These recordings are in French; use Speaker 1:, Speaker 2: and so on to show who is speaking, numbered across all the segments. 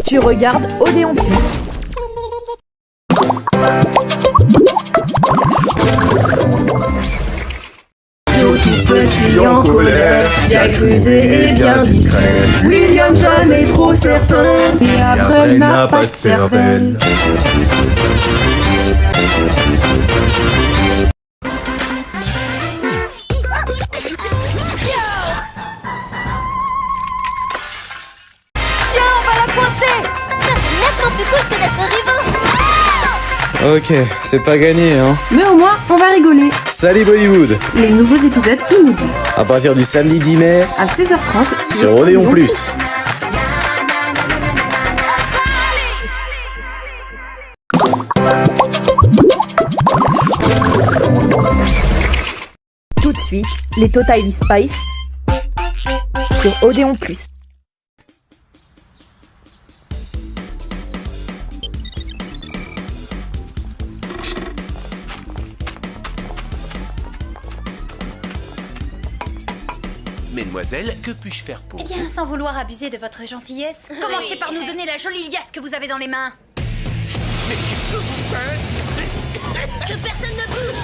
Speaker 1: Tu regardes Odéon Plus.
Speaker 2: Joe tout petit en colère, Jack rusé et bien discret, William jamais trop certain, et après il n'a pas de cervelle.
Speaker 3: Ok, c'est pas gagné, hein.
Speaker 1: Mais au moins, on va rigoler.
Speaker 3: Salut Bollywood.
Speaker 1: Les nouveaux épisodes inédits.
Speaker 3: À partir du samedi 10 mai,
Speaker 1: À 16h30
Speaker 3: sur Odéon Plus.
Speaker 1: Tout de suite, les Totally Spice sur Odéon Plus.
Speaker 4: Mesdemoiselles, que puis-je faire pour
Speaker 5: Eh bien, sans vouloir abuser de votre gentillesse, commencez par nous donner la jolie liasse que vous avez dans les mains.
Speaker 4: Mais qu'est-ce que vous faites?
Speaker 5: Que personne ne bouge.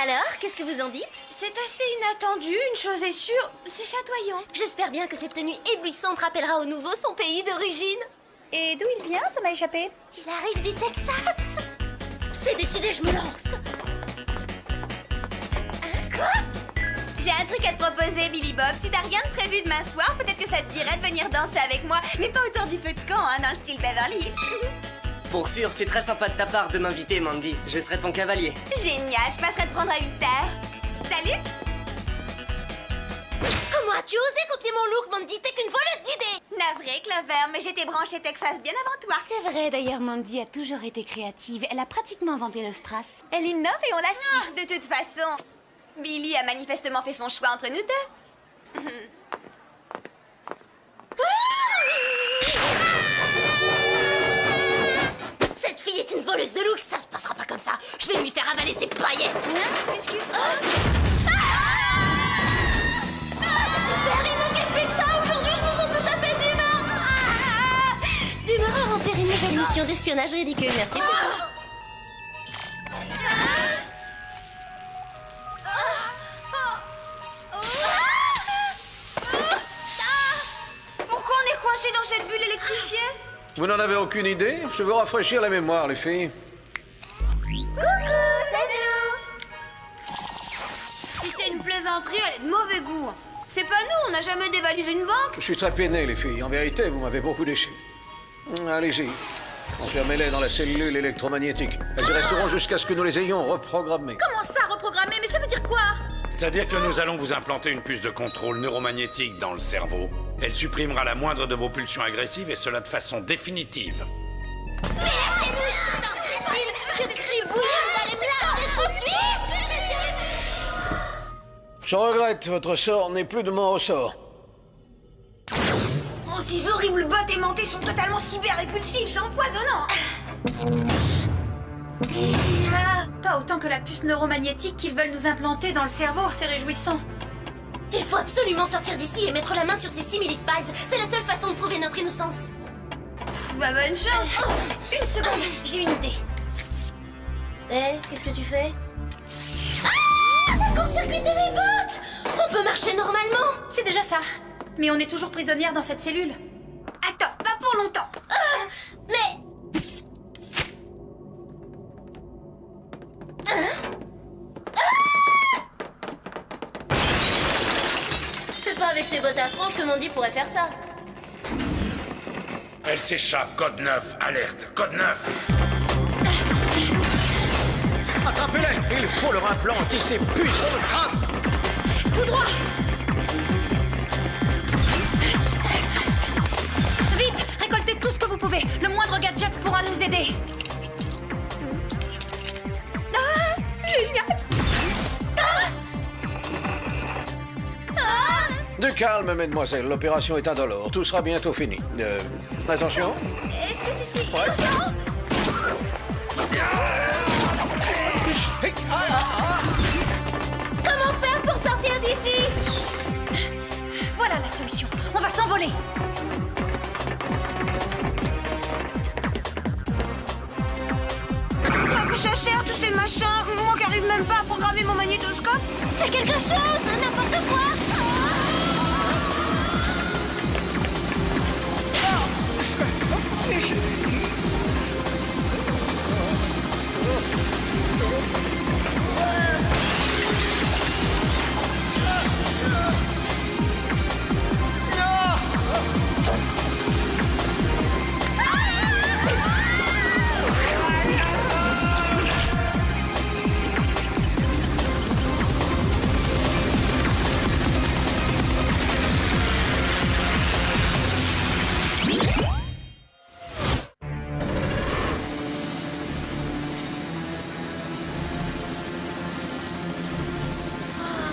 Speaker 5: Alors, qu'est-ce que vous en dites?
Speaker 6: C'est assez inattendu, une chose est sûre, c'est chatoyant.
Speaker 5: J'espère bien que cette tenue éblouissante rappellera au nouveau son pays d'origine.
Speaker 6: Et d'où il vient, ça m'a échappé.
Speaker 5: Il arrive du Texas. C'est décidé, je me lance. Quoi?
Speaker 6: J'ai un truc à te proposer, Billy Bob. Si t'as rien de prévu demain soir, peut-être que ça te dirait de venir danser avec moi. Mais pas autour du feu de camp, hein, dans le style Beverly Hills.
Speaker 7: Pour sûr, c'est très sympa de ta part de m'inviter, Mandy. Je serai ton cavalier.
Speaker 6: Génial, je passerai te prendre à 8h. Salut.
Speaker 5: Comment as-tu osé copier mon look, Mandy? T'es qu'une voleuse d'idées.
Speaker 6: Navré, Clover, mais j'étais branchée Texas bien avant toi.
Speaker 8: C'est vrai, d'ailleurs, Mandy a toujours été créative. Elle a pratiquement inventé le strass.
Speaker 6: Elle innove et on la suit. De toute façon, Billy a manifestement fait son choix entre nous deux.
Speaker 5: Cette fille est une voleuse de look, ça se passera pas comme ça. Je vais lui faire avaler ses paillettes.
Speaker 6: Excuse-moi.
Speaker 5: C'est super, il manquait plus que ça. Aujourd'hui, je me sens tout à fait d'humeur. D'humeur à remplir une nouvelle mission d'espionnage ridicule, merci.
Speaker 6: Pourquoi on est coincé dans cette bulle électrifiée?
Speaker 9: Vous n'en avez aucune idée? Je veux rafraîchir la mémoire, les filles.
Speaker 6: Si c'est une plaisanterie, elle est de mauvais goût. C'est pas nous, on n'a jamais dévalisé une banque.
Speaker 9: Je suis très peiné, les filles. En vérité, vous m'avez beaucoup déçu. Allez-y. Enfermez-les dans la cellule électromagnétique. Elles y resteront jusqu'à ce que nous les ayons reprogrammées.
Speaker 5: Comment ça, reprogrammer? Mais ça veut dire quoi?
Speaker 10: C'est-à-dire que nous allons vous implanter une puce de contrôle neuromagnétique dans le cerveau. Elle supprimera la moindre de vos pulsions agressives et cela de façon définitive.
Speaker 5: Que cribouille, vous allez me lâcher tout de suite!
Speaker 9: Je regrette, votre sort n'est plus de mon ressort.
Speaker 6: Oh, ces horribles bottes aimantées sont totalement cyber-répulsives, c'est empoisonnant.
Speaker 5: Pas autant que la puce neuromagnétique qu'ils veulent nous implanter dans le cerveau, c'est réjouissant. Il faut absolument sortir d'ici et mettre la main sur ces 6 millispies. C'est la seule façon de prouver notre innocence.
Speaker 6: Bah bonne chance.
Speaker 5: Une seconde, j'ai une idée. Qu'est-ce que tu fais? Court-circuiter les bottes! On peut marcher normalement! C'est déjà ça. Mais on est toujours prisonnière dans cette cellule.
Speaker 6: Attends, pas pour longtemps.
Speaker 5: Mais... C'est pas avec ses bottes à franges que Mandy pourrait faire ça.
Speaker 10: Elle s'échappe, code 9, alerte, code 9.
Speaker 9: Attrapez-les! Il faut leur implanter ces puces dans le crâne!
Speaker 5: Tout droit! Vite! Récoltez tout ce que vous pouvez. Le moindre gadget pourra nous aider.
Speaker 6: Ah! Génial!
Speaker 9: Du calme, mesdemoiselles. L'opération est indolore. Tout sera bientôt fini. Attention.
Speaker 6: Est-ce que ceci...
Speaker 9: Ouais.
Speaker 6: Attention!
Speaker 5: Comment faire pour sortir d'ici? Voilà la solution. On va s'envoler.
Speaker 6: À quoi ça sert tous ces machins? Moi qui arrive même pas à programmer mon magnétoscope?
Speaker 5: Fais quelque chose! N'importe quoi!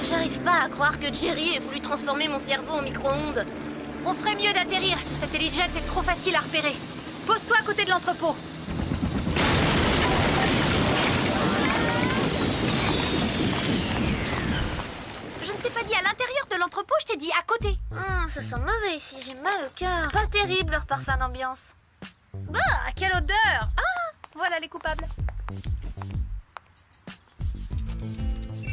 Speaker 6: J'arrive pas à croire que Jerry ait voulu transformer mon cerveau en micro-ondes.
Speaker 5: On ferait mieux d'atterrir. Cet hélijet est trop facile à repérer. Pose-toi à côté de l'entrepôt. Je ne t'ai pas dit à l'intérieur de l'entrepôt, je t'ai dit à côté.
Speaker 6: Ça sent mauvais ici, j'ai mal au cœur. Pas terrible leur parfum d'ambiance.
Speaker 5: Bah, quelle odeur! Ah, voilà les coupables.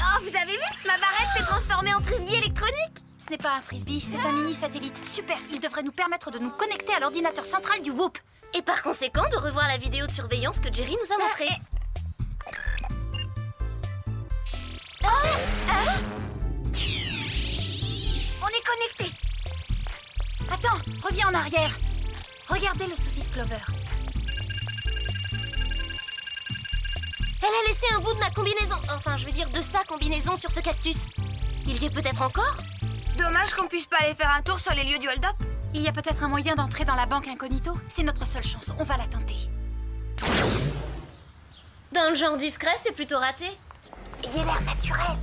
Speaker 6: Oh, vous avez vu? Ma barrette s'est transformée en frisbee électronique.
Speaker 5: Ce n'est pas un frisbee, c'est un mini-satellite. Super, il devrait nous permettre de nous connecter à l'ordinateur central du Whoop.
Speaker 6: Et par conséquent, de revoir la vidéo de surveillance que Jerry nous a montrée. On est connectés.
Speaker 5: Attends, reviens en arrière. Regardez le sosie de Clover.
Speaker 6: Elle a laissé un bout de ma combinaison, enfin je veux dire de sa combinaison sur ce cactus. Il y est peut-être encore? Dommage qu'on puisse pas aller faire un tour sur les lieux du hold-up.
Speaker 5: Il y a peut-être un moyen d'entrer dans la banque incognito. C'est notre seule chance, on va la tenter.
Speaker 6: Dans le genre discret, c'est plutôt raté.
Speaker 5: Il a l'air naturel.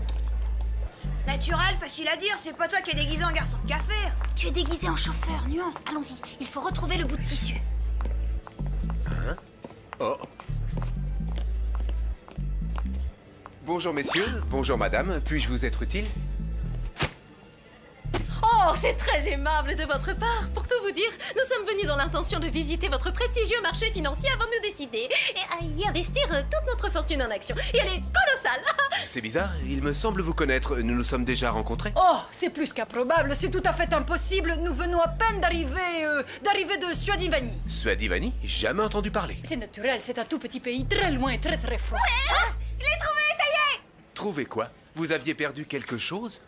Speaker 6: Naturel, facile à dire, c'est pas toi qui es déguisé en garçon de café.
Speaker 5: Tu es déguisé en chauffeur, nuance. Allons-y, il faut retrouver le bout de tissu.
Speaker 2: Hein? Oh. Bonjour messieurs, bonjour madame, puis-je vous être utile?
Speaker 11: Oh, c'est très aimable de votre part. Pour tout vous dire, nous sommes venus dans l'intention de visiter votre prestigieux marché financier avant de nous décider et à y investir toute notre fortune en actions. Et elle est colossale.
Speaker 2: C'est bizarre, il me semble vous connaître, nous nous sommes déjà rencontrés.
Speaker 12: Oh, c'est plus qu'improbable, c'est tout à fait impossible. Nous venons à peine d'arriver de Suadivani.
Speaker 2: Suadivani? Jamais entendu parler.
Speaker 12: C'est naturel, c'est un tout petit pays très loin, très très froid.
Speaker 6: Ouais, je l'ai trouvé, ça y est.
Speaker 2: Trouvé quoi? Vous aviez perdu quelque chose?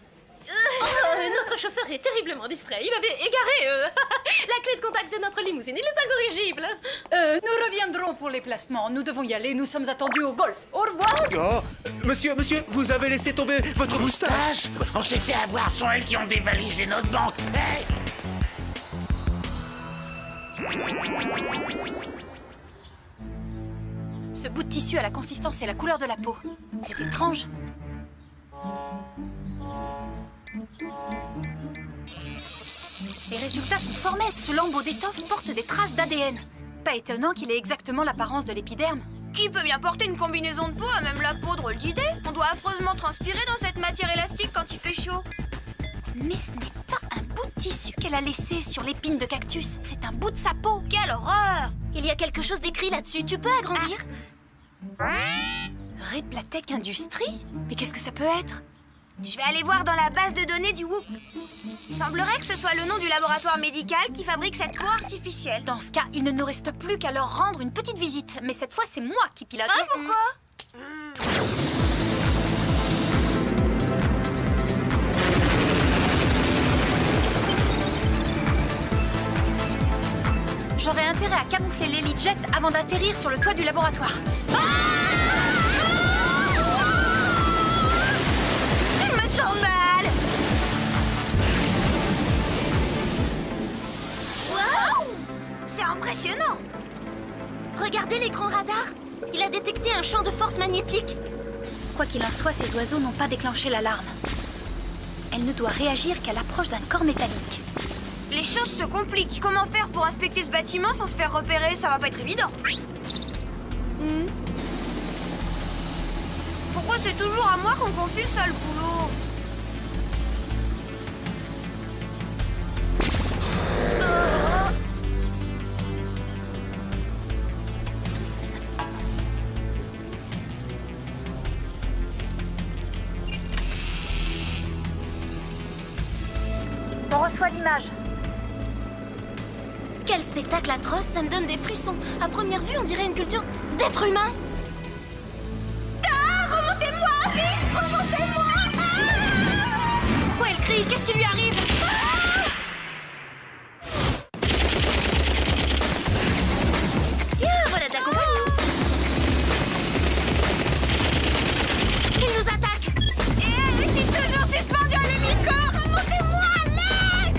Speaker 11: Notre chauffeur est terriblement distrait. Il avait égaré la clé de contact de notre limousine. Il est incorrigible.
Speaker 12: Nous reviendrons pour les placements. Nous devons y aller. Nous sommes attendus au golf. Au revoir.
Speaker 2: Oh, monsieur, vous avez laissé tomber votre moustache.
Speaker 10: On s'est fait avoir, sont elles qui ont dévalisé notre banque. Hey!
Speaker 5: Ce bout de tissu a la consistance et la couleur de la peau. C'est étrange. Les résultats sont formels. Ce lambeau d'étoffe porte des traces d'ADN. Pas étonnant qu'il ait exactement l'apparence de l'épiderme.
Speaker 6: Qui peut bien porter une combinaison de peau à même la peau, drôle d'idée? On doit affreusement transpirer dans cette matière élastique quand il fait chaud.
Speaker 5: Mais ce n'est pas un bout de tissu qu'elle a laissé sur l'épine de cactus. C'est un bout de sa peau.
Speaker 6: Quelle horreur! Il y a quelque chose d'écrit là-dessus. Tu peux agrandir?
Speaker 5: Replatec Industries? Mais qu'est-ce que ça peut être?
Speaker 6: Je vais aller voir dans la base de données du Whoop. Il semblerait que ce soit le nom du laboratoire médical qui fabrique cette peau artificielle.
Speaker 5: Dans ce cas, il ne nous reste plus qu'à leur rendre une petite visite. Mais cette fois, c'est moi qui pilote.
Speaker 6: Ah, pourquoi?
Speaker 5: J'aurais intérêt à camoufler l'hélijet avant d'atterrir sur le toit du laboratoire. Ah!
Speaker 6: détecté un champ de force magnétique.
Speaker 5: Quoi qu'il en soit, ces oiseaux n'ont pas déclenché l'alarme. Elle ne doit réagir qu'à l'approche d'un corps métallique.
Speaker 6: Les choses se compliquent. Comment faire pour inspecter ce bâtiment sans se faire repérer? Ça va pas être évident. Pourquoi c'est toujours à moi qu'on confie le sale boulot?
Speaker 5: On reçoit l'image.
Speaker 6: Quel spectacle atroce, ça me donne des frissons. À première vue, on dirait une culture d'être humain. Ah, remontez-moi, vite, remontez-moi.
Speaker 5: Pourquoi elle crie? Qu'est-ce qui lui arrive?
Speaker 6: Tiens, voilà de la compagnie. Il nous attaque. Et je suis toujours suspendu à l'hélico. Remontez-moi, à l'aide.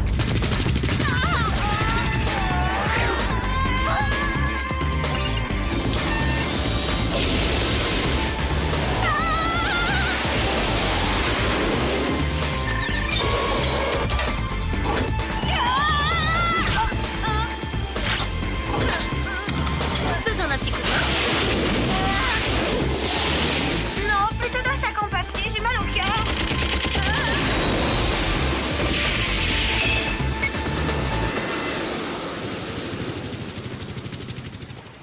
Speaker 6: Besoin d'un petit coup de main. Non, plutôt d'un sac en papier, j'ai mal au cœur.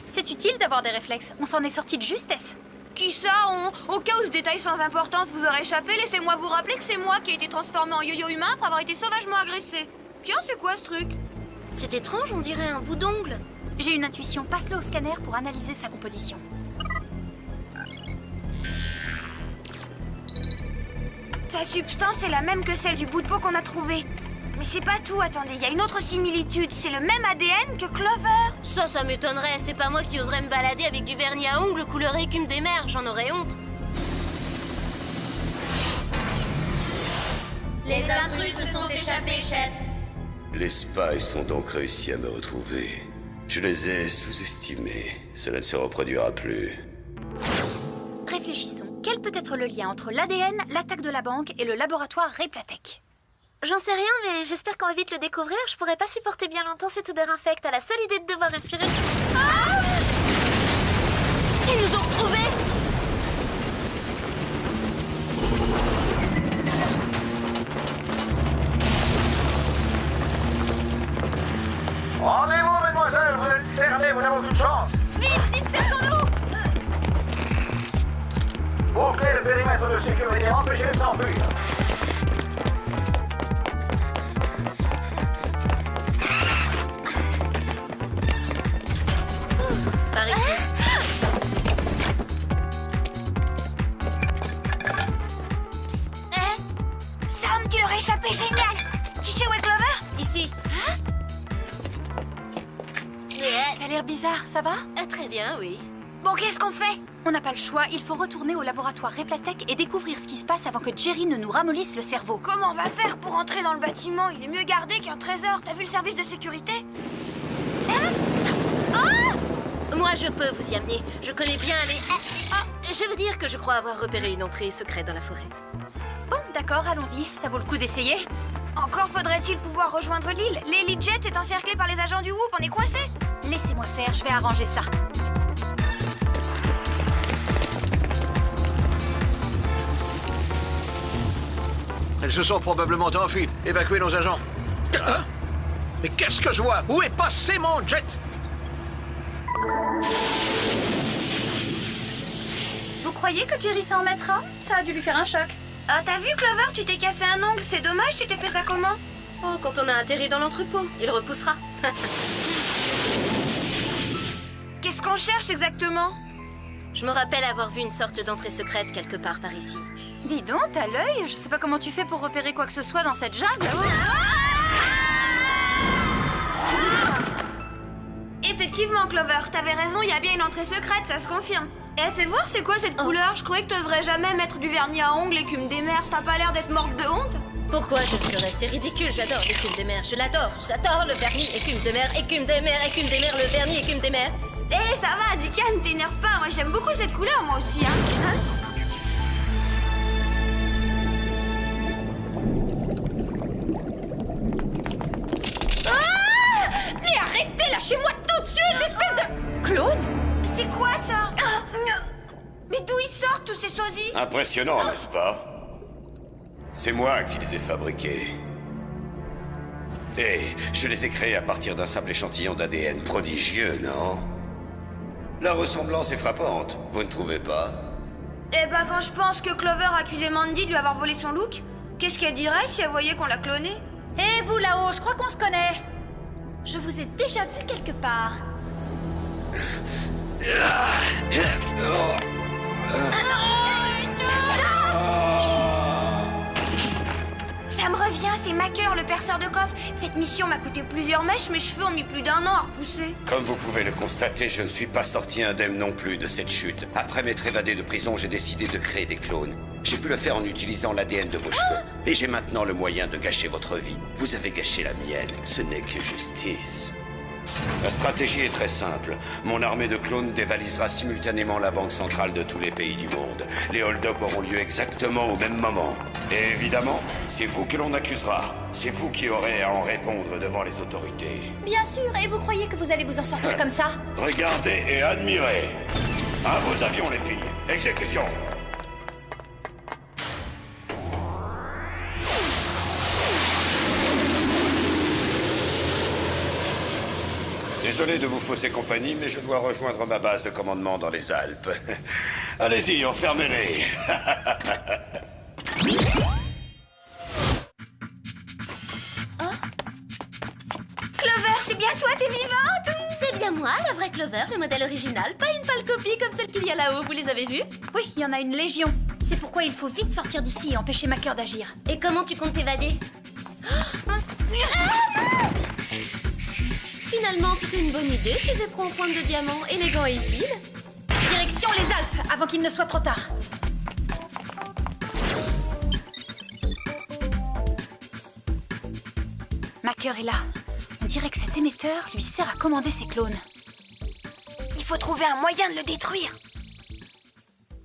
Speaker 5: C'est utile d'avoir des réflexes. On s'en est sorti de justesse.
Speaker 6: Qui ça, Au cas où ce détail sans importance vous aurait échappé, laissez-moi vous rappeler que c'est moi qui ai été transformé en yo-yo humain après avoir été sauvagement agressé. Tiens, c'est quoi ce truc? C'est étrange, on dirait un bout d'ongle.
Speaker 5: J'ai une intuition. Passe-le au scanner pour analyser sa composition.
Speaker 6: Sa substance est la même que celle du bout de peau qu'on a trouvé. Mais c'est pas tout, attendez, il y a une autre similitude. C'est le même ADN que Clover. Ça m'étonnerait. C'est pas moi qui oserais me balader avec du vernis à ongles couleur écume des mers. J'en aurais honte.
Speaker 5: Les intrus se sont échappés, chef.
Speaker 13: Les Spice ont donc réussi à me retrouver. Je les ai sous-estimés. Cela ne se reproduira plus.
Speaker 5: Réfléchissons. Quel peut être le lien entre l'ADN, l'attaque de la banque et le laboratoire Replatech?
Speaker 6: J'en sais rien, mais j'espère qu'on va vite le découvrir. Je pourrais pas supporter bien longtemps cette odeur infecte à la seule idée de devoir respirer. Ah! Ils nous ont retrouvés!
Speaker 9: Rendez-vous, mademoiselle, vous êtes cernés, vous n'avez aucune chance.
Speaker 6: Vite, dispersons-nous!
Speaker 9: Bouclez le périmètre de sécurité, empêchez-les de s'enfuir.
Speaker 6: Par ici. Sam, tu leur as échappé, génial! Tu sais où est Clover? Ici.
Speaker 5: T'as l'air bizarre, ça va?
Speaker 6: Très bien, oui. Bon, qu'est-ce qu'on fait?
Speaker 5: On n'a pas le choix. Il faut retourner au laboratoire Replatech et découvrir ce qui se passe avant que Jerry ne nous ramollisse le cerveau.
Speaker 6: Comment on va faire pour entrer dans le bâtiment? Il est mieux gardé qu'un trésor. T'as vu le service de sécurité? Moi, je peux vous y amener. Je connais bien les... je veux dire que je crois avoir repéré une entrée secrète dans la forêt.
Speaker 5: Bon, d'accord, allons-y. Ça vaut le coup d'essayer.
Speaker 6: Encore faudrait-il pouvoir rejoindre l'île. L'Elite Jet est encerclée par les agents du Whoop. On est coincés.
Speaker 5: Laissez-moi faire, je vais arranger ça.
Speaker 9: Elles se sont probablement enfuies. Évacuez nos agents. Hein? Mais qu'est-ce que je vois? Où est passé mon jet?
Speaker 5: Vous croyez que Jerry s'en remettra? Ça a dû lui faire un choc.
Speaker 6: Ah, t'as vu, Clover? Tu t'es cassé un ongle. C'est dommage, tu t'es fait ça comment?
Speaker 11: Oh, quand on a atterri dans l'entrepôt, il repoussera.
Speaker 6: Qu'est-ce qu'on cherche exactement?
Speaker 11: Je me rappelle avoir vu une sorte d'entrée secrète quelque part par ici.
Speaker 5: Dis donc, t'as l'œil. Je sais pas comment tu fais pour repérer quoi que ce soit dans cette jungle.
Speaker 6: Effectivement, Clover, t'avais raison, il y a bien une entrée secrète, ça se confirme. Eh, fais voir, c'est quoi cette couleur? Je croyais que t'oserais jamais mettre du vernis à ongles, écume des mers. T'as pas l'air d'être morte de honte?
Speaker 11: Pourquoi je le serais? C'est ridicule, j'adore l'écume des mers, je l'adore. J'adore le vernis, écume de mer, écume des mers, écume des mers, le vernis, écume des mers.
Speaker 6: Eh, ça va, du calme, t'énerve pas. Moi, j'aime beaucoup cette couleur, moi aussi, hein.
Speaker 11: Mais arrêtez, lâchez-moi tout de suite, espèce de... Clone?
Speaker 6: C'est quoi, ça? Mais d'où ils sortent, tous ces sosies?
Speaker 13: Impressionnant, n'est-ce pas? C'est moi qui les ai fabriqués. Et je les ai créés à partir d'un simple échantillon d'ADN prodigieux, non? La ressemblance est frappante, vous ne trouvez pas?
Speaker 6: Eh ben, quand je pense que Clover accusait Mandy de lui avoir volé son look, qu'est-ce qu'elle dirait si elle voyait qu'on l'a cloné?
Speaker 1: Et vous là-haut, je crois qu'on se connaît.
Speaker 11: Je vous ai déjà vu quelque part.
Speaker 6: Ça me revient, c'est Macker, le perceur de coffre. Cette mission m'a coûté plusieurs mèches, mes cheveux ont mis plus d'1 an à repousser.
Speaker 13: Comme vous pouvez le constater, je ne suis pas sorti indemne non plus de cette chute. Après m'être évadé de prison, j'ai décidé de créer des clones. J'ai pu le faire en utilisant l'ADN de vos cheveux. Et j'ai maintenant le moyen de gâcher votre vie. Vous avez gâché la mienne. Ce n'est que justice. La stratégie est très simple. Mon armée de clones dévalisera simultanément la banque centrale de tous les pays du monde. Les hold-up auront lieu exactement au même moment. Et évidemment, c'est vous que l'on accusera. C'est vous qui aurez à en répondre devant les autorités.
Speaker 11: Bien sûr, et vous croyez que vous allez vous en sortir comme ça?
Speaker 13: Regardez et admirez. À vos avions, les filles. Exécution. Désolé de vous fausser compagnie, mais je dois rejoindre ma base de commandement dans les Alpes. Allez-y, enfermez-les.
Speaker 6: Clover, c'est bien toi, t'es vivante?
Speaker 11: C'est bien moi, la vraie Clover, le modèle original, pas une pâle copie comme celle qu'il y a là-haut, vous les avez vues?
Speaker 1: Oui, il y en a une légion. C'est pourquoi il faut vite sortir d'ici et empêcher Macker d'agir.
Speaker 11: Et comment tu comptes t'évader? Finalement, c'était une bonne idée, ces éperons en pointe de diamant, élégant et utile.
Speaker 1: Direction les Alpes, avant qu'il ne soit trop tard. Macker est là. On dirait que cet émetteur lui sert à commander ses clones.
Speaker 6: Il faut trouver un moyen de le détruire.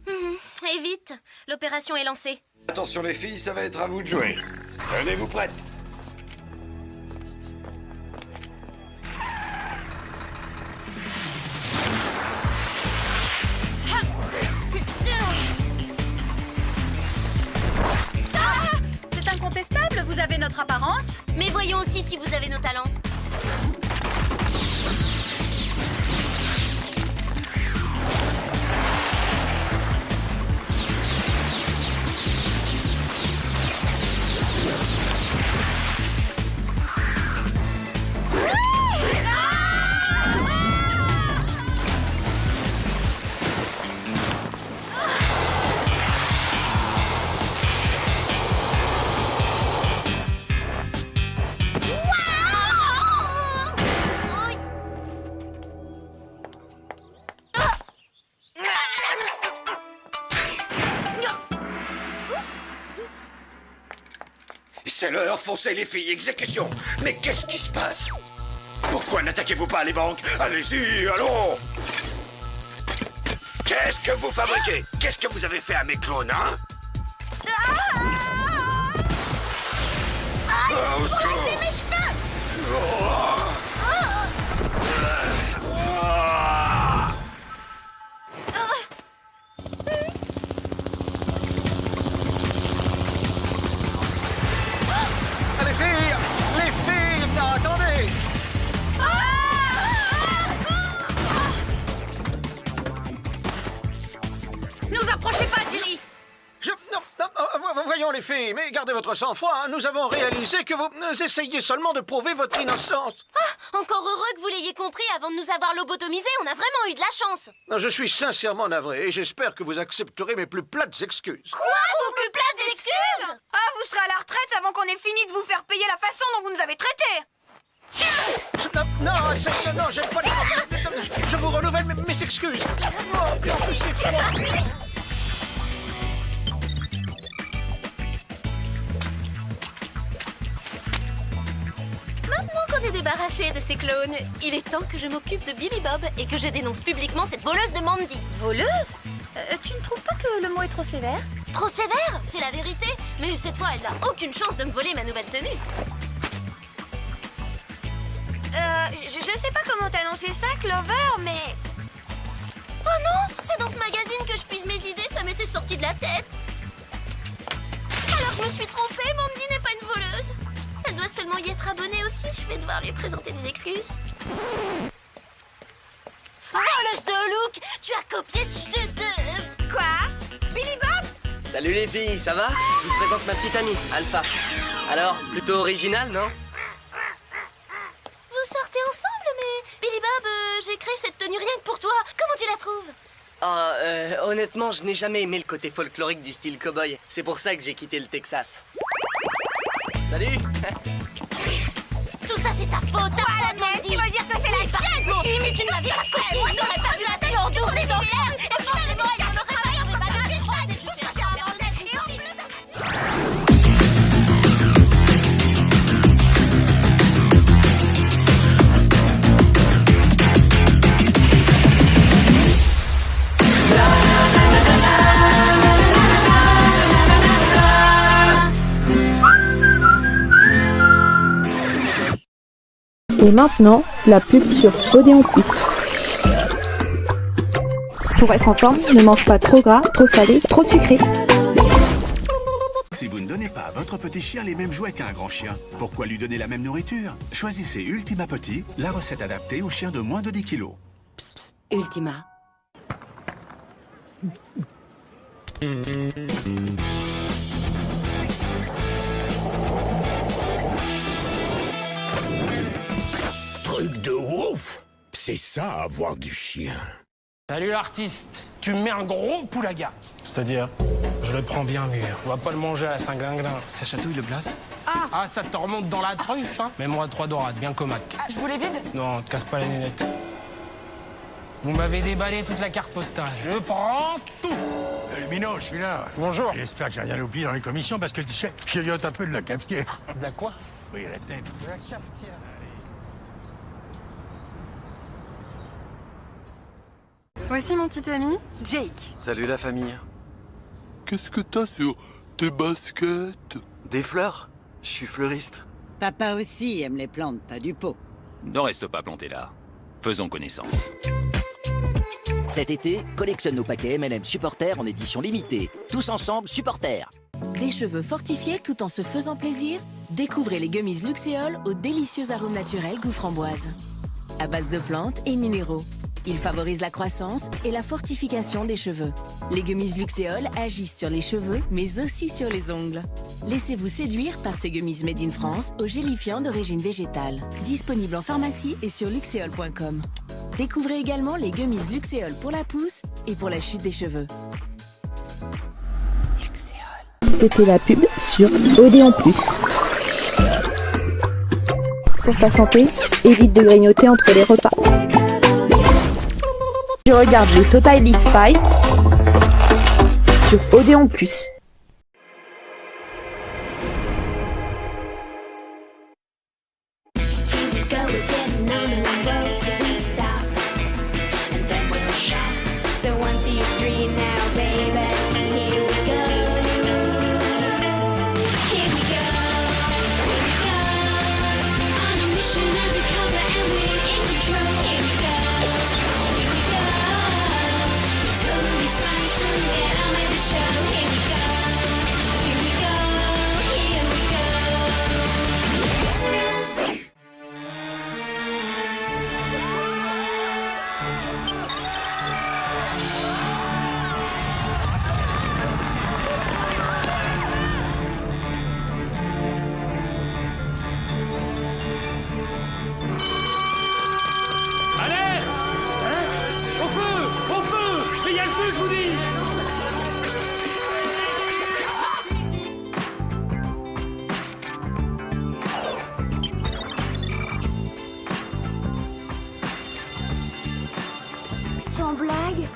Speaker 11: Et vite, l'opération est lancée.
Speaker 13: Attention les filles, ça va être à vous de jouer. Tenez-vous prêtes.
Speaker 1: C'est incontestable, vous avez notre apparence.
Speaker 11: Mais voyons aussi si vous avez nos talents.
Speaker 13: C'est l'heure, foncez les filles, exécution. Mais qu'est-ce qui se passe? Pourquoi n'attaquez-vous pas les banques? Allez-y, allons. Qu'est-ce que vous fabriquez? Qu'est-ce que vous avez fait à mes clones, hein? Au secours!
Speaker 6: Lâchez mes cheveux!
Speaker 9: Les filles, non, attendez!
Speaker 1: Nous approchez pas, Jerry.
Speaker 9: Voyons les filles, mais gardez votre sang-froid, hein. Nous avons réalisé que vous essayez seulement de prouver votre innocence.
Speaker 11: Encore heureux que vous l'ayez compris avant de nous avoir lobotomisés, on a vraiment eu de la chance.
Speaker 9: Je suis sincèrement navré et j'espère que vous accepterez mes plus plates excuses.
Speaker 11: Quoi? Vos plus plates excuses?
Speaker 6: Ah, vous serez à la retraite avant qu'on ait fini de vous faire payer la façon dont vous nous avez traités.
Speaker 9: Non, j'aime pas les... Je vous renouvelle mes excuses. Oh, en plus, c'est froid.
Speaker 11: Maintenant qu'on est des débarrasser de ces clones. Il est temps que je m'occupe de Billy Bob et que je dénonce publiquement cette voleuse de Mandy.
Speaker 5: Voleuse? Tu ne trouves pas que le mot est trop sévère?
Speaker 11: Trop sévère? C'est la vérité. Mais cette fois, elle n'a aucune chance de me voler ma nouvelle tenue.
Speaker 6: Je sais pas comment t'annoncer ça, Clover, mais...
Speaker 11: Oh non! C'est dans ce magazine que je puise mes idées, ça m'était sorti de la tête. Alors je me suis trompée, Mandy n'est pas une voleuse. Elle doit seulement y être abonnée aussi. Je vais devoir lui présenter des excuses. Voleuse de look! Tu as copié juste de...
Speaker 6: Quoi? Billy Bob?
Speaker 7: Salut les filles, ça va? Je vous présente ma petite amie, Alpha. Alors, plutôt original, non?
Speaker 11: Vous sortez ensemble, mais... Billy Bob, j'ai créé cette tenue rien que pour toi. Comment tu la trouves?
Speaker 7: Honnêtement, je n'ai jamais aimé le côté folklorique du style cow-boy. C'est pour ça que j'ai quitté le Texas. Salut!
Speaker 11: Tout ça, c'est ta faute, ta faute, Mandy!
Speaker 6: Tu vas dire que c'est la tienne!
Speaker 11: Si tu ne m'avais pas coupé, moi, j'aurais pas vu la tête en dessous des enfants! Et forcément, elle n'aurait pas eu de bagarre!
Speaker 1: Et maintenant, la pub sur Odéon Plus. Pour être en forme, ne mange pas trop gras, trop salé, trop sucré.
Speaker 14: Si vous ne donnez pas à votre petit chien les mêmes jouets qu'à un grand chien, pourquoi lui donner la même nourriture? Choisissez Ultima Petit, la recette adaptée aux chiens de moins de 10 kilos.
Speaker 7: Psst, psst, Ultima.
Speaker 15: Truc de ouf! C'est ça, avoir du chien.
Speaker 16: Salut l'artiste, tu me mets un gros poulaga. C'est-à-dire? Je le prends bien mûr. On va pas le manger à la Saint-Glinglin. Ça chatouille le blaze? Ah, ça te remonte dans la truffe, hein? Mets-moi 3 dorades, bien comac.
Speaker 17: Ah, je voulais vide?
Speaker 16: Non, te casse pas les nénettes. Vous m'avez déballé toute la carte postale. Je prends tout.
Speaker 18: Le minot, je suis là.
Speaker 16: Bonjour.
Speaker 18: J'espère que j'ai rien oublié dans les commissions parce que tu sais, je grignote un peu de la cafetière.
Speaker 16: De la quoi?
Speaker 18: Oui, la tête.
Speaker 16: De la cafetière.
Speaker 17: Voici mon petit ami, Jake.
Speaker 19: Salut la famille.
Speaker 20: Qu'est-ce que t'as sur tes baskets?
Speaker 19: Des fleurs? Je suis fleuriste.
Speaker 21: Papa aussi aime les plantes, t'as du pot.
Speaker 22: Ne reste pas planté là. Faisons connaissance.
Speaker 23: Cet été, collectionne nos paquets M&M Supporter en édition limitée. Tous ensemble, Supporter.
Speaker 24: Des cheveux fortifiés tout en se faisant plaisir? Découvrez les gummies Luxéol aux délicieux arômes naturels goût framboise. À base de plantes et minéraux. Ils favorisent la croissance et la fortification des cheveux. Les gummies Luxéol agissent sur les cheveux, mais aussi sur les ongles. Laissez-vous séduire par ces gummies made in France aux gélifiants d'origine végétale. Disponibles en pharmacie et sur luxéol.com. Découvrez également les gummies Luxéol pour la pousse et pour la chute des cheveux.
Speaker 1: C'était la pub sur Odéon Plus. Pour ta santé, évite de grignoter entre les repas. Tu regardes les Totally Spice sur Odéon Plus.
Speaker 6: Sans blague?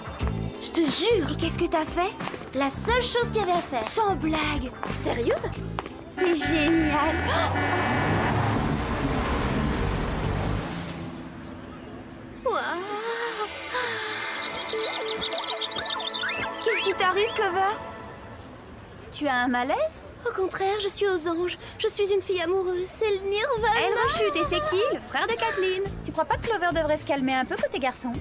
Speaker 5: Je te jure!
Speaker 6: Et qu'est-ce que t'as fait?
Speaker 5: La seule chose qu'il y avait à faire.
Speaker 6: Sans blague!
Speaker 5: Sérieux?
Speaker 6: C'est génial! t'arrive, Clover?
Speaker 5: Tu as un malaise?
Speaker 11: Au contraire, je suis aux anges. Je suis une fille amoureuse. C'est le nirvana.
Speaker 6: Eh non, chut, et c'est qui? Le frère de Kathleen.
Speaker 5: Tu crois pas que Clover devrait se calmer un peu côté garçon?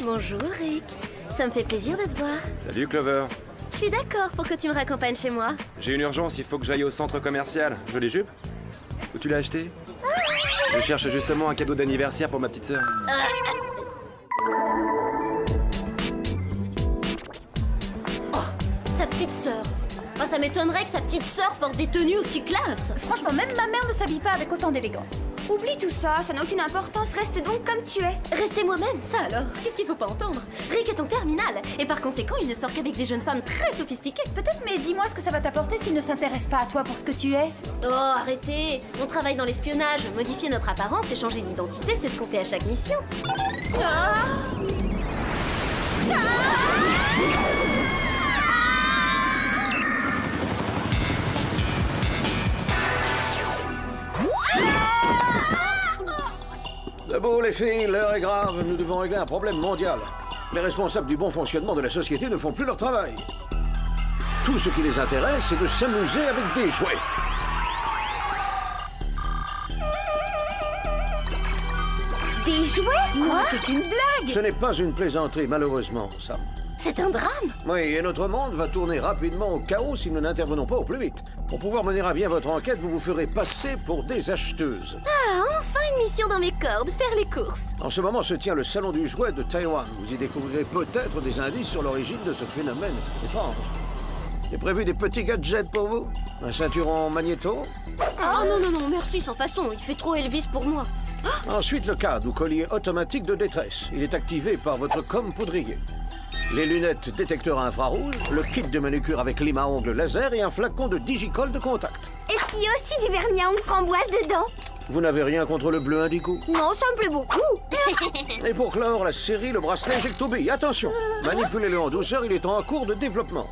Speaker 11: Bonjour, Rick. Ça me fait plaisir de te voir.
Speaker 3: Salut Clover.
Speaker 11: Je suis d'accord pour que tu me raccompagnes chez moi.
Speaker 3: J'ai une urgence, il faut que j'aille au centre commercial. Jolie jupe? Où tu l'as acheté? Je cherche justement un cadeau d'anniversaire pour ma petite sœur.
Speaker 11: Sa petite sœur. Oh, ça m'étonnerait que sa petite sœur porte des tenues aussi classe.
Speaker 5: Franchement, même ma mère ne s'habille pas avec autant d'élégance.
Speaker 6: Oublie tout ça, ça n'a aucune importance, reste donc comme tu es.
Speaker 11: Restez moi-même, ça alors. Qu'est-ce qu'il faut pas entendre? Rick est en terminale, et par conséquent, il ne sort qu'avec des jeunes femmes très sophistiquées.
Speaker 5: Peut-être, mais dis-moi ce que ça va t'apporter s'il ne s'intéresse pas à toi pour ce que tu es.
Speaker 11: Oh, arrêtez. On travaille dans l'espionnage. Modifier notre apparence et changer d'identité, c'est ce qu'on fait à chaque mission.
Speaker 9: Debout les filles, l'heure est grave, nous devons régler un problème mondial. Les responsables du bon fonctionnement de la société ne font plus leur travail. Tout ce qui les intéresse, c'est de s'amuser avec des jouets.
Speaker 6: Des jouets?
Speaker 5: Quoi? C'est une blague!
Speaker 9: Ce n'est pas une plaisanterie, malheureusement, Sam.
Speaker 11: C'est un drame.
Speaker 9: Oui, et notre monde va tourner rapidement au chaos si nous n'intervenons pas au plus vite. Pour pouvoir mener à bien votre enquête, vous vous ferez passer pour des acheteuses.
Speaker 11: Ah, enfin une mission dans mes cordes, faire les courses.
Speaker 9: En ce moment se tient le salon du jouet de Taïwan. Vous y découvrirez peut-être des indices sur l'origine de ce phénomène étrange. Est prévu des petits gadgets pour vous? Un ceinturon magnéto?
Speaker 11: Oh non, non, non, merci, sans façon, il fait trop Elvis pour moi.
Speaker 9: Ensuite, le cadre ou collier automatique de détresse. Il est activé par votre com poudrier. Les lunettes détecteurs infrarouge, le kit de manucure avec lime à ongles laser et un flacon de digicol de contact.
Speaker 6: Est-ce qu'il y a aussi du vernis à ongles framboise dedans?
Speaker 9: Vous n'avez rien contre le bleu indigo?
Speaker 6: Non, ça me plaît beaucoup.
Speaker 9: Et pour clore la série, le bracelet Injecto-Bee. Attention, manipulez-le en douceur, il est en cours de développement.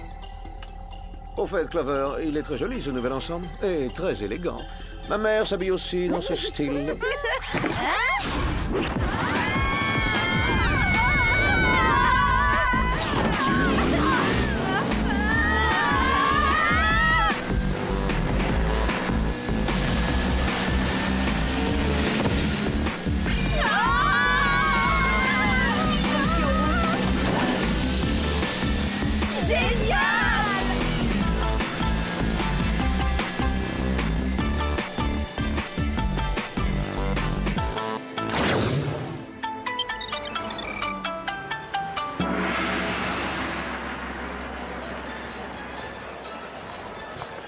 Speaker 9: Au fait, Clover, il est très joli ce nouvel ensemble. Et très élégant. Ma mère s'habille aussi dans ce style.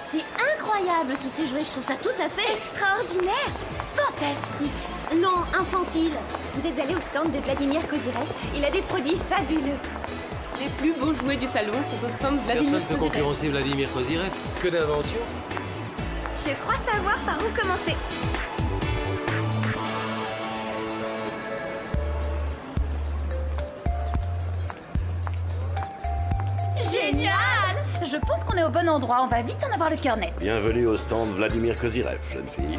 Speaker 11: C'est incroyable tous ces jouets, je trouve ça tout à fait...
Speaker 6: Extraordinaire!
Speaker 11: Fantastique! Non, infantile.
Speaker 4: Vous êtes allé au stand de Vladimir Kozyrev. Il a des produits fabuleux. Les plus beaux jouets du salon sont au stand Vladimir
Speaker 8: Personne ne peut concurrencer Vladimir Kozyrev. Que d'invention.
Speaker 6: Je crois savoir par où commencer.
Speaker 5: Génial! Je pense qu'on est au bon endroit, on va vite en avoir le cœur net.
Speaker 12: Bienvenue au stand Vladimir Kozyrev, jeune fille.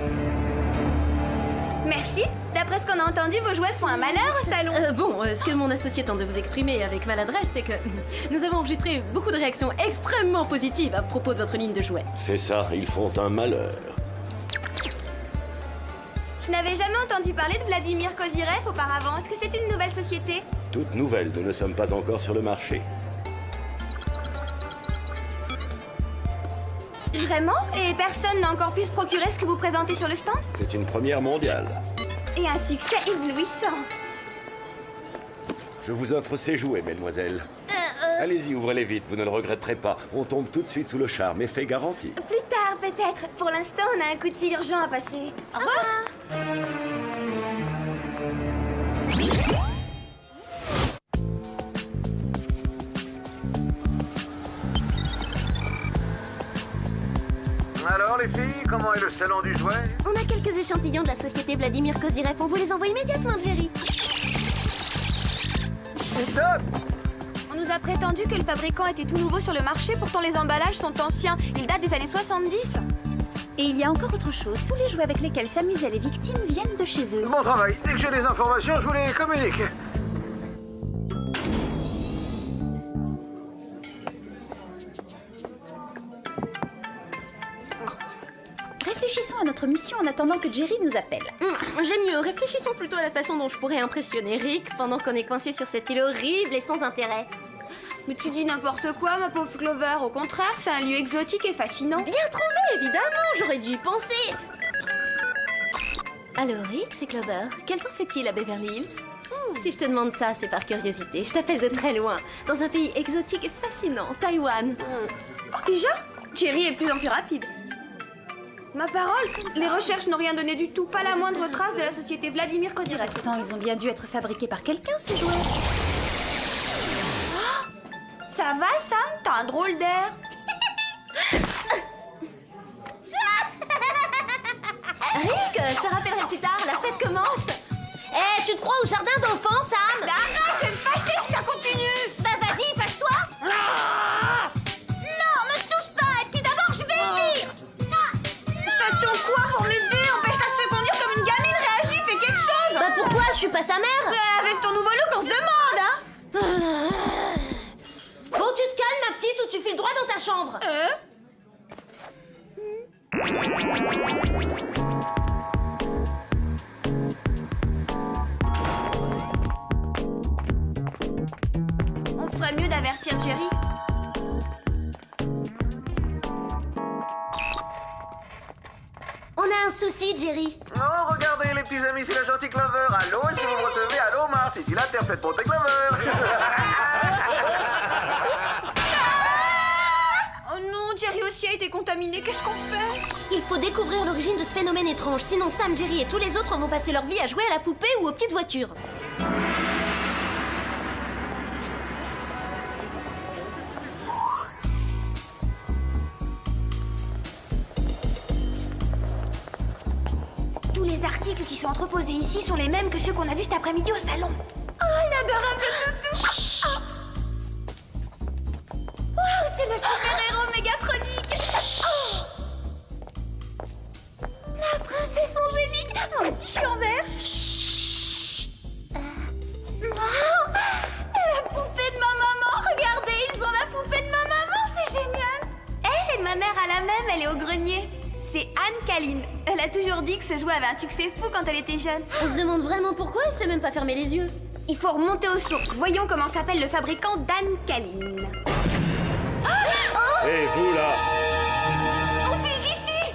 Speaker 6: Merci. D'après ce qu'on a entendu, vos jouets font un malheur au salon.
Speaker 11: Ce que mon associé tente de vous exprimer avec maladresse, c'est que nous avons enregistré beaucoup de réactions extrêmement positives à propos de votre ligne de jouets.
Speaker 12: C'est ça, ils font un malheur.
Speaker 6: Je n'avais jamais entendu parler de Vladimir Kozyrev auparavant. Est-ce que c'est une nouvelle société?
Speaker 12: Toute nouvelle, nous ne sommes pas encore sur le marché.
Speaker 6: Vraiment? Et personne n'a encore pu se procurer ce que vous présentez sur le stand?
Speaker 12: C'est une première mondiale.
Speaker 6: Et un succès éblouissant.
Speaker 12: Je vous offre ces jouets, mesdemoiselles. Allez-y, ouvrez-les vite, vous ne le regretterez pas. On tombe tout de suite sous le charme, effet garanti.
Speaker 6: Plus tard, peut-être. Pour l'instant, on a un coup de fil urgent à passer. Au revoir.
Speaker 9: Alors les filles, comment est le salon du jouet?
Speaker 11: On a quelques échantillons de la société Vladimir Kozyrev. On vous les envoie immédiatement, Jerry.
Speaker 9: Stop!
Speaker 6: On nous a prétendu que le fabricant était tout nouveau sur le marché, pourtant les emballages sont anciens. Ils datent des années 70.
Speaker 5: Et il y a encore autre chose. Tous les jouets avec lesquels s'amusaient les victimes viennent de chez eux.
Speaker 9: Bon travail. Dès que j'ai des informations, je vous les communique.
Speaker 4: réfléchissons à notre mission en attendant que Jerry nous appelle.
Speaker 11: J'aime mieux. Réfléchissons plutôt à la façon dont je pourrais impressionner Rick pendant qu'on est coincé sur cette île horrible et sans intérêt.
Speaker 6: Mais tu dis n'importe quoi, ma pauvre Clover. Au contraire, c'est un lieu exotique et fascinant.
Speaker 11: Bien trouvé, évidemment. J'aurais dû y penser. Alors, Rick, c'est Clover. Quel temps fait-il à Beverly Hills? Si je te demande ça, c'est par curiosité. Je t'appelle de très loin, dans un pays exotique et fascinant, Taïwan.
Speaker 6: Déjà? Jerry est de plus en plus rapide. Ma parole, les recherches n'ont rien donné du tout. Pas la moindre trace de la société Vladimir Kozirev.
Speaker 4: Pourtant, ils ont bien dû être fabriqués par quelqu'un, ces jouets.
Speaker 6: Ça va, Sam? T'as un drôle d'air.
Speaker 11: Rick, je te rappellerai plus tard, la fête commence. Eh, tu te crois au jardin d'enfants, Sam?
Speaker 6: Mais arrête, je vais me fâcher si ça continue.
Speaker 11: Bah vas-y, fâche-toi.
Speaker 6: Non, me touche pas. Et puis d'abord, je vais dire. Fais ton quoi pour m'aider? Empêche-la de se conduire comme une gamine. Réagis, fais quelque chose.
Speaker 11: Bah pourquoi? Je suis pas sa mère.
Speaker 6: Avec ton nouveau look, on se demande, hein.
Speaker 11: Bon, tu te calmes, ma petite, ou tu files droit dans ta chambre.
Speaker 6: On ferait mieux d'avertir Jerry.
Speaker 11: On a un souci, Jerry.
Speaker 9: Oh, regardez les petits amis, c'est la gentille Clover. Allô, est-ce que vous me recevez? Allô, Mars, ici la Terre, faites monter Clover.
Speaker 6: Oh non, Jerry aussi a été contaminé. Qu'est-ce qu'on fait?
Speaker 11: Il faut découvrir l'origine de ce phénomène étrange. Sinon, Sam, Jerry et tous les autres vont passer leur vie à jouer à la poupée ou aux petites voitures.
Speaker 6: Tous les articles qui sont entreposés ici sont les mêmes que ceux qu'on a vus cet après-midi au salon.
Speaker 4: Oh, l'adorable toutou. Waouh, c'est le super-héros Mégatronique. La princesse Angélique. Moi aussi, je suis en vert. Wow, la poupée de ma maman. Regardez, ils ont la poupée de ma maman. C'est génial.
Speaker 6: Eh, ma mère a la même, elle est au grenier. C'est Anne Kaline. Elle a toujours dit que ce jouet avait un succès fou quand elle était jeune.
Speaker 11: On se demande vraiment pourquoi elle sait même pas fermer les yeux.
Speaker 6: Il faut remonter aux sources. Voyons comment s'appelle le fabricant d'Anne Kaline.
Speaker 12: Et vous là?
Speaker 6: On file d'ici!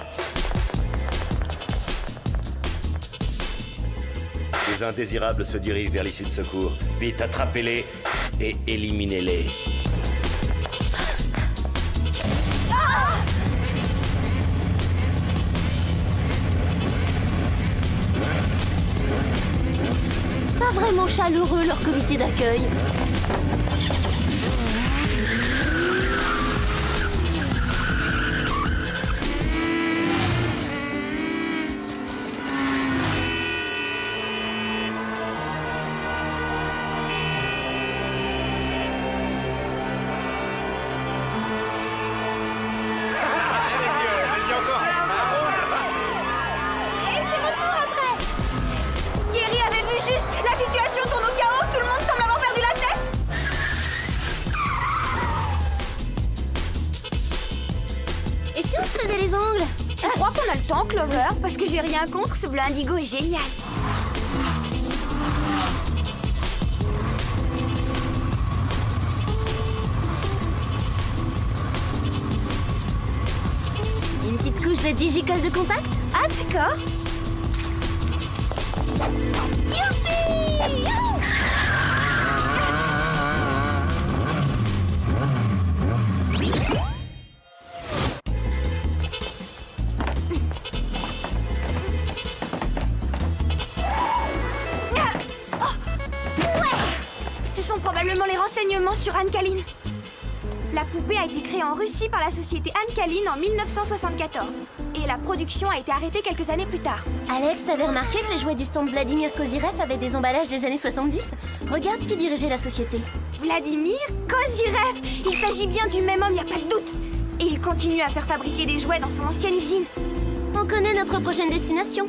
Speaker 12: Les indésirables se dirigent vers l'issue de secours. Vite, attrapez-les et éliminez-les.
Speaker 11: Pas vraiment chaleureux, leur comité d'accueil.
Speaker 6: Jerry avait vu juste. La situation tourne au chaos. Tout le monde semble avoir perdu la tête.
Speaker 11: Et si on se faisait les ongles?
Speaker 6: Je crois qu'on a le temps, Clover, parce que j'ai rien contre. Ce bleu indigo est génial.
Speaker 11: Une petite couche de digicole de contact?
Speaker 6: Ah, d'accord.
Speaker 11: Youpi!
Speaker 6: Ce sont probablement les renseignements sur Anne Kaline. La poupée a été créée en Russie par la société Anne Kaline en 1974. Et la production a été arrêtée quelques années plus tard.
Speaker 11: Alex, t'avais remarqué que les jouets du stand Vladimir Kozirev avaient des emballages des années 70? Regarde qui dirigeait la société.
Speaker 6: Vladimir Kozirev. Il s'agit bien du même homme, y a pas de doute. Et il continue à faire fabriquer des jouets dans son ancienne usine.
Speaker 11: On connaît notre prochaine destination.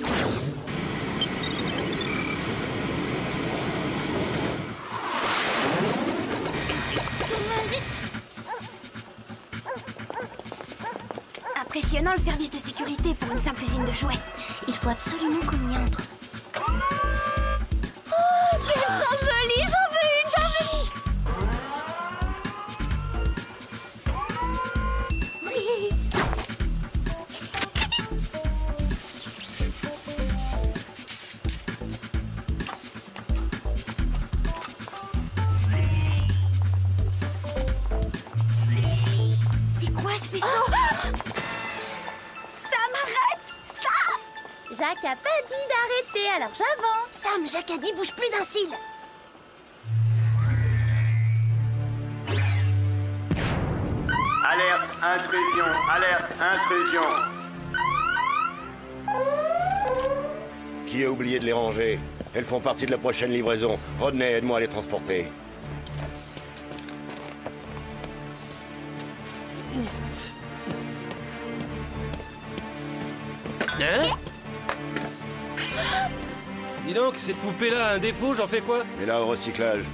Speaker 6: impressionnant le service de sécurité pour une simple usine de jouets. Il faut absolument qu'on y entre. Oh, est-ce qu'elles sont jolies! J'en veux une, j'en veux une! C'est quoi ce vaisseau? Sam, arrête! Sam!
Speaker 5: Jacques a pas dit d'arrêter, alors j'avance.
Speaker 6: Sam, Jacques a dit bouge plus d'un cil.
Speaker 2: Alerte, intrusion, alerte, intrusion.
Speaker 12: Qui a oublié de les ranger? Elles font partie de la prochaine livraison. Rodney, aide-moi à les transporter.
Speaker 8: Hein? Dis donc, cette poupée-là a un défaut, j'en fais quoi?
Speaker 12: Et là, au recyclage.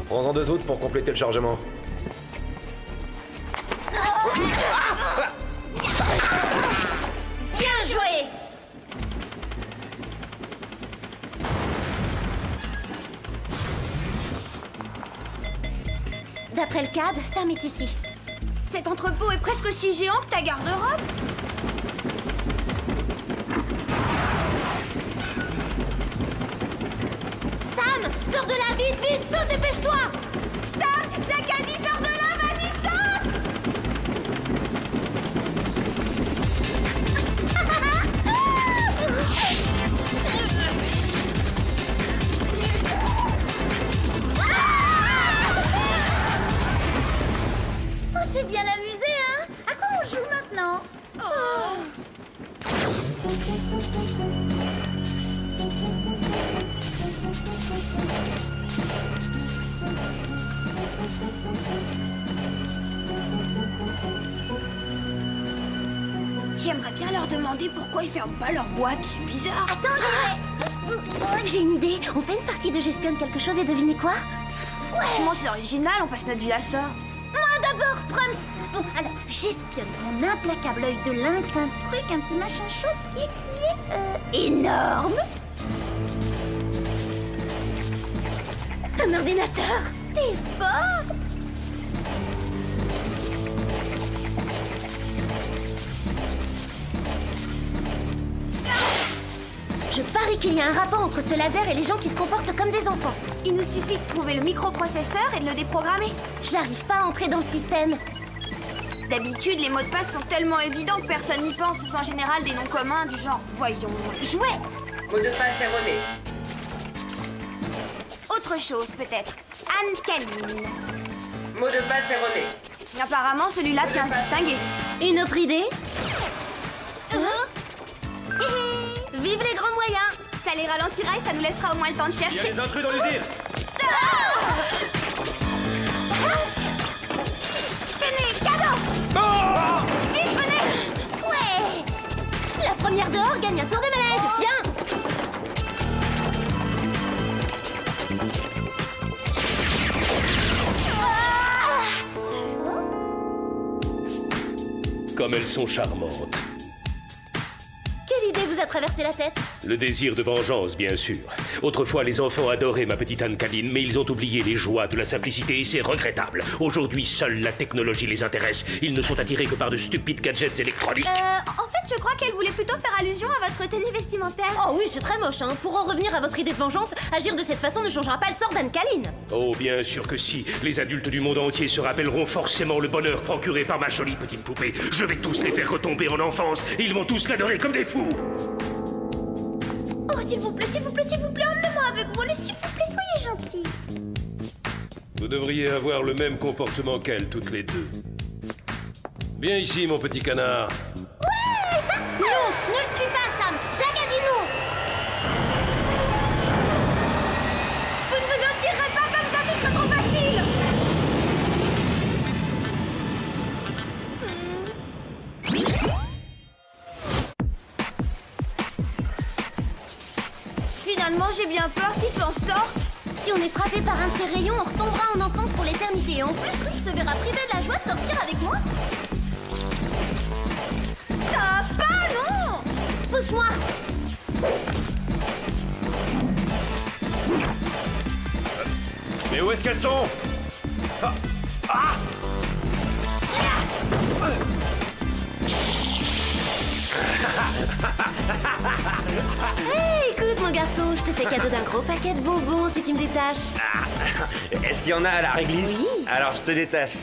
Speaker 3: Prends-en 2 autres pour compléter le chargement.
Speaker 5: Bien joué! D'après le CAD, Sam est ici.
Speaker 6: Cet entrepôt est presque aussi géant que ta garde-robe.
Speaker 5: Sam, sors de là, vite, vite, saute, dépêche-toi!
Speaker 6: Sam, Jacques a dit sors de là, vas-y, saute!
Speaker 5: On s'est bien amusé, hein? À quoi on joue maintenant?
Speaker 6: J'aimerais bien leur demander pourquoi ils ferment pas leur boîte, c'est bizarre.
Speaker 5: Attends, j'ai une idée. On fait une partie de J'espionne quelque chose et devinez quoi?
Speaker 6: Franchement, c'est original, on passe notre vie à ça.
Speaker 5: Moi d'abord, Prums. Bon, alors, j'espionne mon implacable œil de lynx, un truc, un petit machin chose qui est énorme. Un ordinateur. T'es fort. Je parie qu'il y a un rapport entre ce laser et les gens qui se comportent comme des enfants.
Speaker 6: Il nous suffit de trouver le microprocesseur et de le déprogrammer.
Speaker 5: J'arrive pas à entrer dans le système.
Speaker 6: D'habitude, les mots de passe sont tellement évidents que personne n'y pense. Ce sont en général des noms communs du genre, voyons, jouets.
Speaker 7: Mot de passe erroné.
Speaker 6: Autre chose, peut-être. Anne Caline.
Speaker 7: Mot de passe erroné.
Speaker 6: Apparemment, celui-là tient à se distinguer.
Speaker 5: Une autre idée? Vive les grands moyens!
Speaker 6: Ça les ralentira et ça nous laissera au moins le temps de chercher.
Speaker 3: Il y a des intrus dans l'usine!
Speaker 5: Tenez, cadeau! Vite, venez! Ouais! La première dehors gagne un tour de manège! Viens!
Speaker 10: Comme elles sont charmantes.
Speaker 5: Quelle idée vous a traversé la tête?
Speaker 10: Le désir de vengeance, bien sûr. Autrefois, les enfants adoraient ma petite Anne Caline, mais ils ont oublié les joies de la simplicité et c'est regrettable. Aujourd'hui, seule la technologie les intéresse. Ils ne sont attirés que par de stupides gadgets électroniques.
Speaker 6: En fait, je crois qu'elle voulait plutôt faire allusion à votre tenue vestimentaire.
Speaker 5: Oh oui, c'est très moche, hein. Pour en revenir à votre idée de vengeance, agir de cette façon ne changera pas le sort d'Anne Caline.
Speaker 10: Oh, bien sûr que si. Les adultes du monde entier se rappelleront forcément le bonheur procuré par ma jolie petite poupée. Je vais tous les faire retomber en enfance. Ils vont tous l'adorer comme des fous.
Speaker 5: Oh, s'il vous plaît, s'il vous plaît, s'il vous plaît, emmenez-moi avec vous, s'il vous plaît, soyez gentils.
Speaker 10: Vous devriez avoir le même comportement qu'elles, toutes les deux. Viens ici, mon petit canard.
Speaker 5: Ouais! Non, ne le suis pas, Sam. Jacques a dit non.
Speaker 6: Vous ne vous en tirerez pas comme ça, ce serait trop facile. Finalement, j'ai bien peur qu'ils s'en sortent.
Speaker 5: Si on est frappé par un de ces rayons, on retombera en enfance pour l'éternité. Et en plus, Rick se verra privé de la joie de sortir avec moi.
Speaker 6: Ça va pas, non!
Speaker 5: Pousse-moi!
Speaker 3: Mais où est-ce qu'elles sont? Ah!
Speaker 5: Hey, écoute, mon garçon, je te fais cadeau d'un gros paquet de bonbons si tu me détaches.
Speaker 3: Est-ce qu'il y en a à la réglisse?
Speaker 5: Oui.
Speaker 3: Alors je te détache.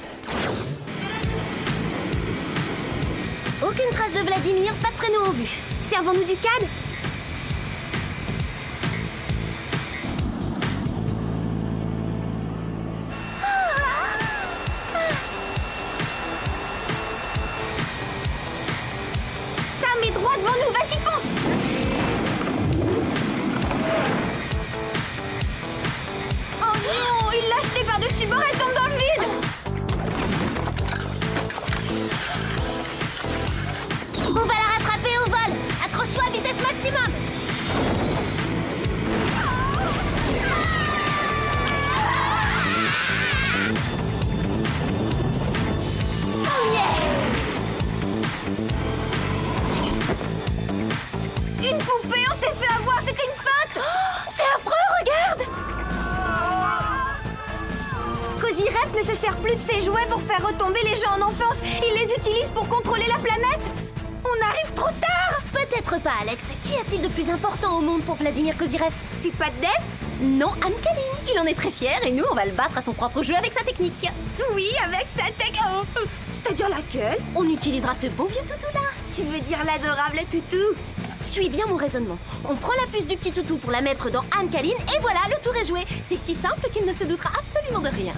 Speaker 5: Aucune trace de Vladimir, pas de traîneau en vue. Servons-nous du CAD?
Speaker 6: Ça met droit devant nous, vas-y, fonce! Oh non, il l'a jeté par-dessus bord, elle tombe dans le vide!
Speaker 5: On va la rattraper au vol. Accroche-toi à vitesse maximum. Oh yeah!
Speaker 6: Une poupée, on s'est fait avoir, c'était une feinte!
Speaker 5: C'est affreux, regarde!
Speaker 6: Cozy Ref ne se sert plus de ses jouets pour faire retomber les gens en enfance. Il les utilise pour contrôler la planète. On arrive trop tard!
Speaker 5: Peut-être pas, Alex. Qu'y a-t-il de plus important au monde pour Vladimir Kozyrev?
Speaker 6: C'est pas Def?
Speaker 5: Non, Anne-Kaline. Il en est très fier et nous, on va le battre à son propre jeu avec sa technique.
Speaker 6: Oui, avec sa technique. C'est-à-dire laquelle?
Speaker 5: On utilisera ce beau vieux toutou-là.
Speaker 6: Tu veux dire l'adorable toutou?
Speaker 5: Suis bien mon raisonnement. On prend la puce du petit toutou pour la mettre dans Anne-Kaline et voilà, le tour est joué. C'est si simple qu'il ne se doutera absolument de rien.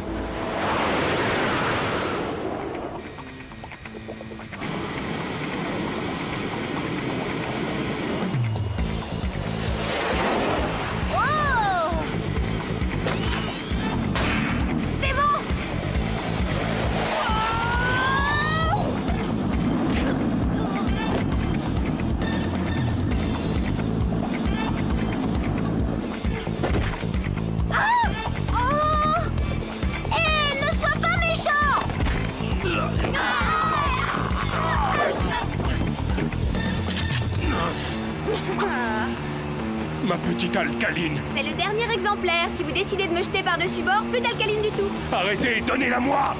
Speaker 10: Ma petite Alcaline.
Speaker 6: C'est le dernier exemplaire. Si vous décidez de me jeter par-dessus bord, plus d'alcaline du tout.
Speaker 10: Arrêtez, donnez-la-moi.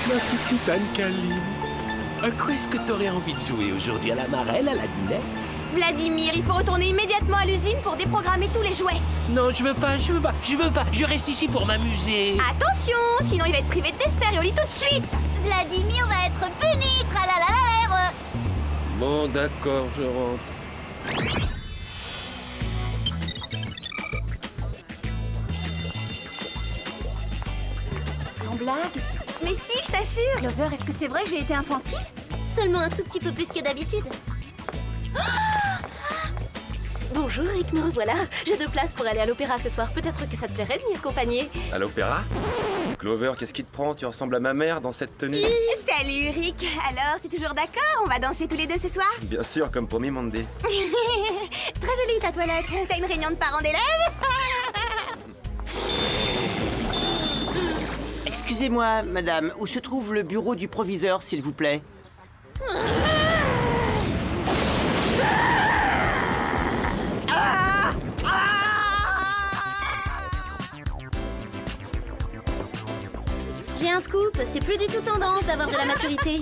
Speaker 22: Ma petite Alcaline. À quoi est-ce que t'aurais envie de jouer aujourd'hui? À la marelle, à la dinette?
Speaker 6: Vladimir, il faut retourner immédiatement à l'usine pour déprogrammer tous les jouets.
Speaker 22: Non, je veux pas. Je reste ici pour m'amuser.
Speaker 6: Attention, sinon il va être privé de dessert et au lit tout de suite.
Speaker 5: Vladimir va être puni, tralalalala.
Speaker 8: Bon, d'accord, je rentre.
Speaker 5: Sans blague?
Speaker 6: Mais si, je t'assure.
Speaker 5: Clover, est-ce que c'est vrai que j'ai été infantile? Seulement un tout petit peu plus que d'habitude. Bonjour Rick, me revoilà. J'ai 2 places pour aller à l'opéra ce soir. Peut-être que ça te plairait de m'y accompagner.
Speaker 3: À l'opéra? Clover, qu'est-ce qui te prend? Tu ressembles à ma mère dans cette tenue.
Speaker 6: Salut Rick. Alors, c'est toujours d'accord? On va danser tous les deux ce soir?
Speaker 3: Bien sûr, comme promis, Mandy.
Speaker 6: Très jolie ta toilette. T'as une réunion de parents d'élèves?
Speaker 13: Excusez-moi, madame, où se trouve le bureau du proviseur, s'il vous plaît?
Speaker 5: J'ai un scoop, c'est plus du tout tendance d'avoir de la maturité.